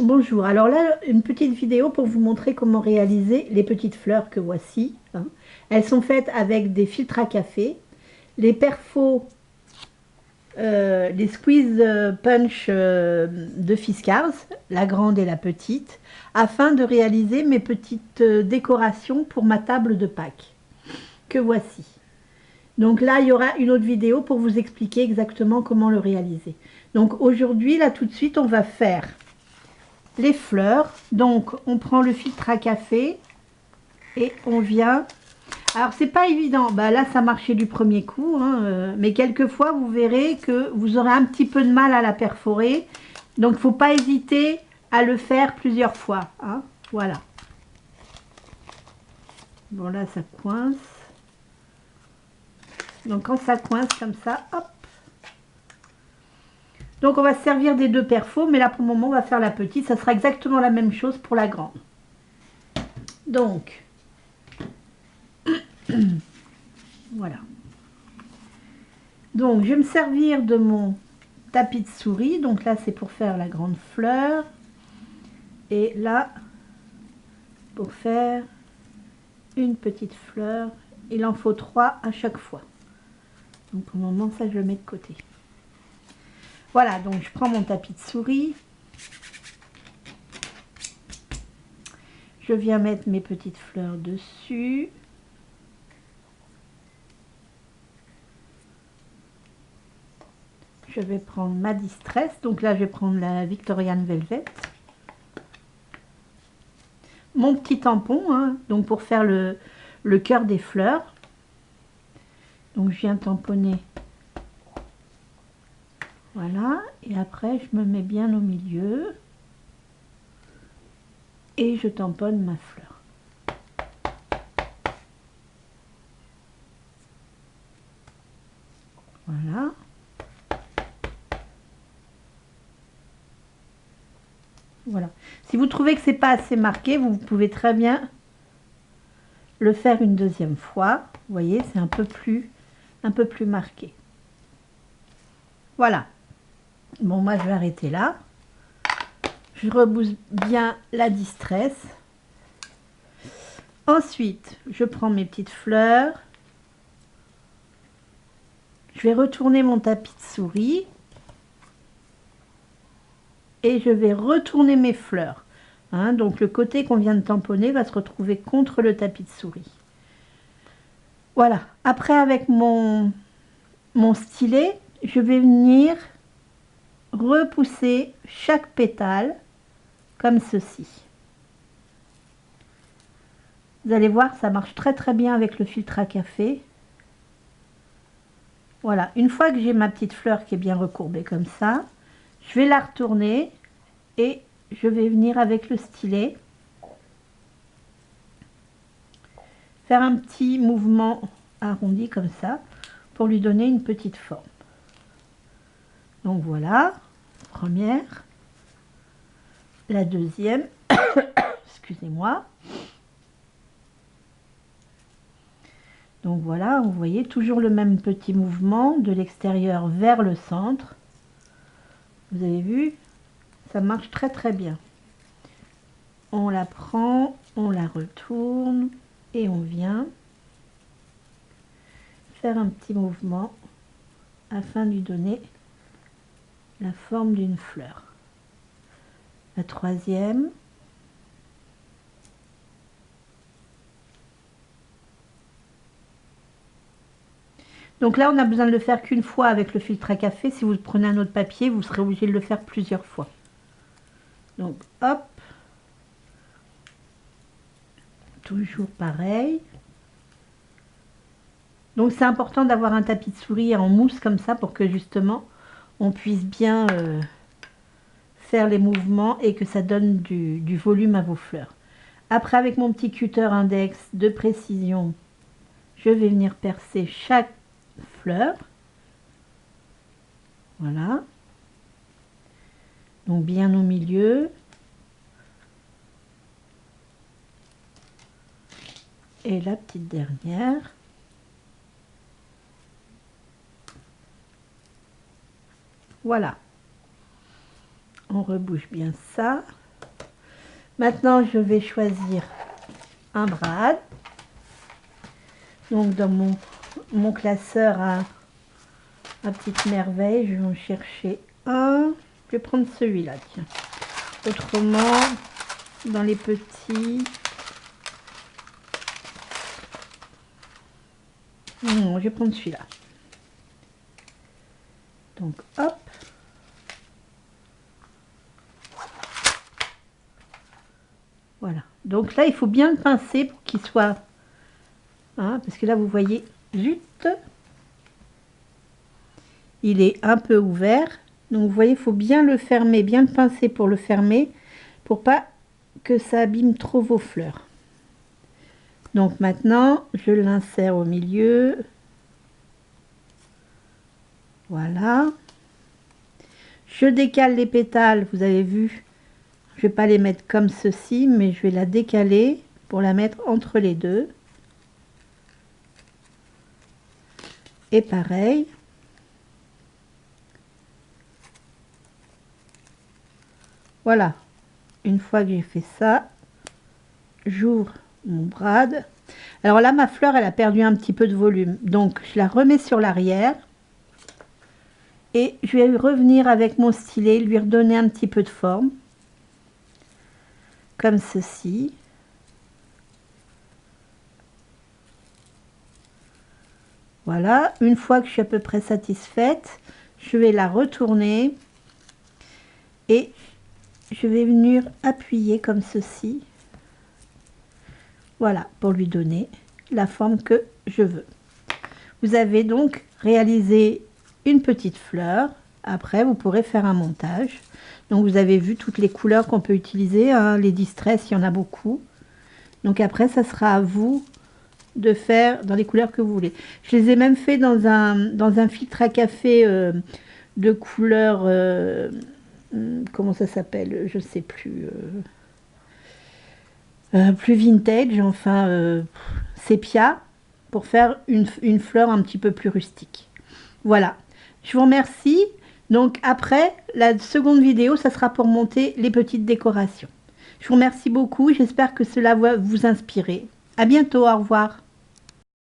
Bonjour, alors là, une petite vidéo pour vous montrer comment réaliser les petites fleurs que voici, hein. Elles sont faites avec des filtres à café, les perfos, les squeeze punch de Fiskars, la grande et la petite, afin de réaliser mes petites décorations pour ma table de Pâques, que voici. Donc là, il y aura une autre vidéo pour vous expliquer exactement comment le réaliser. Donc aujourd'hui, là tout de suite, on va faire les fleurs. Donc on prend le filtre à café et on vient. Alors c'est pas évident, bah là ça marchait du premier coup, hein, mais quelquefois vous verrez que vous aurez un petit peu de mal à la perforer, donc il ne faut pas hésiter à le faire plusieurs fois, hein. Voilà. Bon là ça coince, donc quand ça coince comme ça, hop. Donc on va se servir des deux perfos, mais là pour le moment on va faire la petite, ça sera exactement la même chose pour la grande. Donc voilà. Donc je vais me servir de mon tapis de souris, donc là c'est pour faire la grande fleur, et là pour faire une petite fleur. Il en faut 3 à chaque fois, donc pour le moment ça je le mets de côté. Voilà, donc je prends mon tapis de souris, je viens mettre mes petites fleurs dessus. Je vais prendre ma Distress, donc là je vais prendre la Victorian Velvet, mon petit tampon, hein, donc pour faire le cœur des fleurs. Donc je viens tamponner, voilà, et après je me mets bien au milieu et je tamponne ma fleur. Voilà. Voilà. Si vous trouvez que c'est pas assez marqué, vous pouvez très bien le faire une deuxième fois. Vous voyez, c'est un peu plus marqué. Voilà. Bon, moi je vais arrêter là. Je rebousse bien la Distress. Ensuite, je prends mes petites fleurs. Je vais retourner mon tapis de souris. Et je vais retourner mes fleurs. Hein, donc le côté qu'on vient de tamponner va se retrouver contre le tapis de souris. Voilà. Après, avec mon stylet, je vais venir repousser chaque pétale comme ceci. Vous allez voir, ça marche très très bien avec le filtre à café. Voilà, une fois que j'ai ma petite fleur qui est bien recourbée comme ça, je vais la retourner et je vais venir avec le stylet faire un petit mouvement arrondi comme ça pour lui donner une petite forme. Donc voilà, première, la deuxième, excusez-moi. Donc voilà, vous voyez toujours le même petit mouvement de l'extérieur vers le centre. Vous avez vu, ça marche très très bien. On la prend, on la retourne et on vient faire un petit mouvement afin de lui donner la forme d'une fleur. La troisième. Donc là, on a besoin de le faire qu'une fois avec le filtre à café. Si vous prenez un autre papier, vous serez obligé de le faire plusieurs fois. Donc, hop. Toujours pareil. Donc, c'est important d'avoir un tapis de souris en mousse comme ça pour que justement, on puisse bien faire les mouvements et que ça donne du volume à vos fleurs. Après, avec mon petit cutter index de précision, je vais venir percer chaque fleur. Voilà. Donc bien au milieu. Et la petite dernière. Voilà. On rebouche bien ça. Maintenant, je vais choisir un brad. Donc, dans mon classeur à petite merveille, je vais en chercher un. Je vais prendre celui-là, tiens. Autrement, dans les petits... Non, je vais prendre celui-là. Donc, hop. Voilà. Donc là, il faut bien le pincer pour qu'il soit... Hein, parce que là, vous voyez, zut, il est un peu ouvert. Donc, vous voyez, il faut bien le fermer, bien le pincer pour le fermer, pour pas que ça abîme trop vos fleurs. Donc maintenant, je l'insère au milieu. Voilà. Je décale les pétales, vous avez vu. Je vais pas les mettre comme ceci, mais je vais la décaler pour la mettre entre les deux. Et pareil. Voilà. Une fois que j'ai fait ça, j'ouvre mon brad. Alors là, ma fleur, elle a perdu un petit peu de volume. Donc, je la remets sur l'arrière. Et je vais revenir avec mon stylet, lui redonner un petit peu de forme. Comme ceci. Voilà. Une fois que je suis à peu près satisfaite, je vais la retourner. Et je vais venir appuyer comme ceci. Voilà, pour lui donner la forme que je veux. Vous avez donc réalisé une petite fleur. Après, vous pourrez faire un montage. Donc, vous avez vu toutes les couleurs qu'on peut utiliser. Hein, les distress, il y en a beaucoup. Donc, après, ça sera à vous de faire dans les couleurs que vous voulez. Je les ai même fait dans un filtre à café de couleur... comment ça s'appelle? Je ne sais plus... plus vintage, enfin sépia, pour faire une fleur un petit peu plus rustique. Voilà, je vous remercie. Donc après, la seconde vidéo, ça sera pour monter les petites décorations. Je vous remercie beaucoup, j'espère que cela va vous inspirer. À bientôt, au revoir.